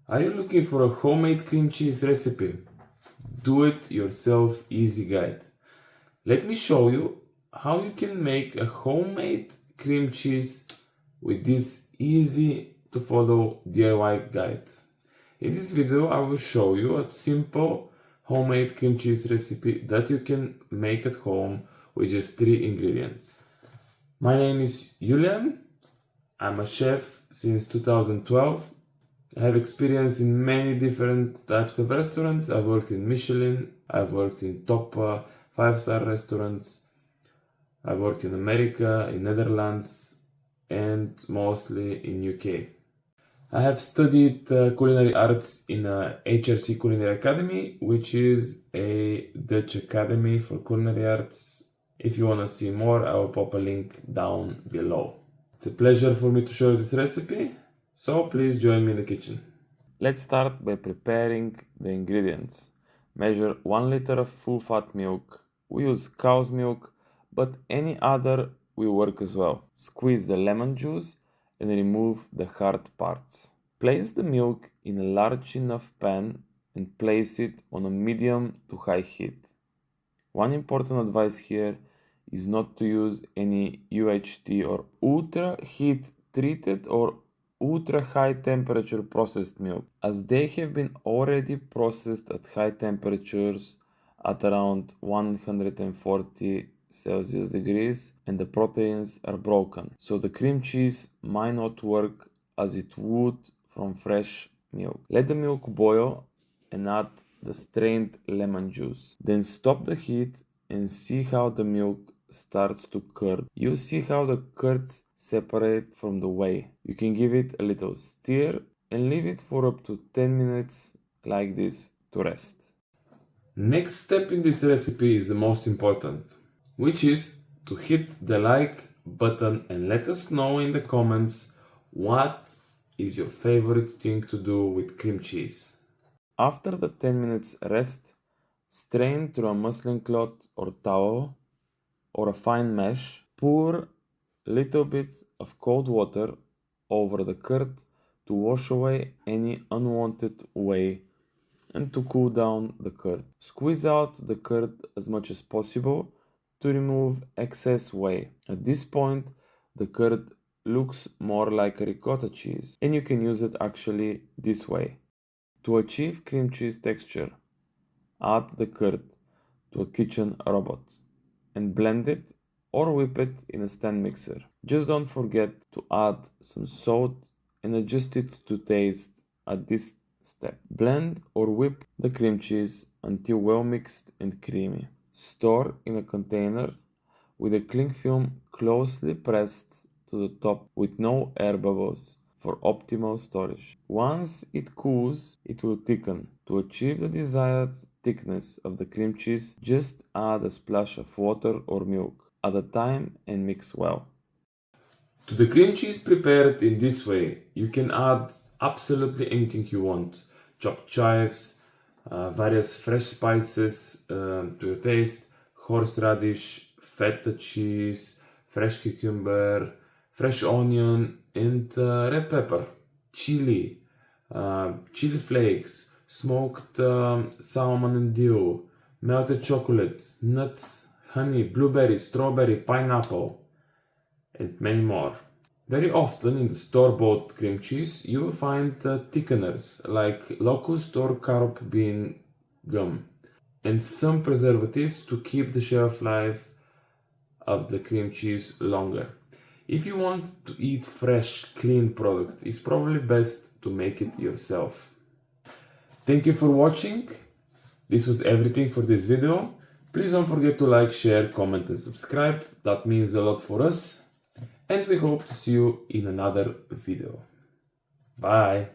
Are you looking for a homemade cream cheese recipe? Do it yourself easy guide. Let me show you how you can make a homemade cream cheese with this easy to follow DIY guide. In this video I will show you a simple homemade cream cheese recipe that you can make at home with just 3 ingredients. My name is Julian. I'm a chef since 2012. I have experience in many different types of restaurants. I've worked in Michelin, I've worked in top 5-star restaurants, I've worked in America, in Netherlands, and mostly in UK. I have studied culinary arts in HRC Culinary Academy, which is a Dutch academy for culinary arts. If you want to see more, I will pop a link down below. It's a pleasure for me to show you this recipe, so please join me in the kitchen. Let's start by preparing the ingredients. Measure 1 liter of full fat milk. We use cow's milk, but any other will work as well. Squeeze the lemon juice and remove the hard parts. Place the milk in a large enough pan and place it on a medium to high heat. One important advice here is not to use any UHT or ultra heat treated or ultra high temperature processed milk, as they have been already processed at high temperatures at around 140 Celsius degrees, and the proteins are broken, so the cream cheese might not work as it would from fresh milk. Let the milk boil and add the strained lemon juice. Then stop the heat and see how the milk starts to curd. You see how the curds separate from the whey. You can give it a little stir and leave it for up to 10 minutes like this to rest. Next step in this recipe is the most important, which is to hit the like button and let us know in the comments what is your favorite thing to do with cream cheese. After the 10 minutes rest, strain through a muslin cloth or towel or a fine mesh. Pour a little bit of cold water over the curd to wash away any unwanted whey and to cool down the curd. Squeeze out the curd as much as possible to remove excess whey. At this point, the curd looks more like a ricotta cheese, and you can use it actually this way. To achieve cream cheese texture, add the curd to a kitchen robot and blend it or whip it in a stand mixer. Just don't forget to add some salt and adjust it to taste at this step. Blend or whip the cream cheese until well mixed and creamy. Store in a container with a cling film closely pressed to the top with no air bubbles for optimal storage. Once it cools, it will thicken. To achieve the desired thickness of the cream cheese, just add a splash of water or milk at a time and mix well. To the cream cheese prepared in this way, you can add absolutely anything you want. Chopped chives, various fresh spices to your taste, horseradish, feta cheese, fresh cucumber, fresh onion, and red pepper, chili, chili flakes, smoked salmon and dill, melted chocolate, nuts, honey, blueberry, strawberry, pineapple, and many more. Very often in the store-bought cream cheese you will find thickeners like locust or carob bean gum and some preservatives to keep the shelf life of the cream cheese longer. If you want to eat fresh, clean product, it's probably best to make it yourself. Thank you for watching. This was everything for this video. Please don't forget to like, share, comment and subscribe. That means a lot for us. And we hope to see you in another video. Bye!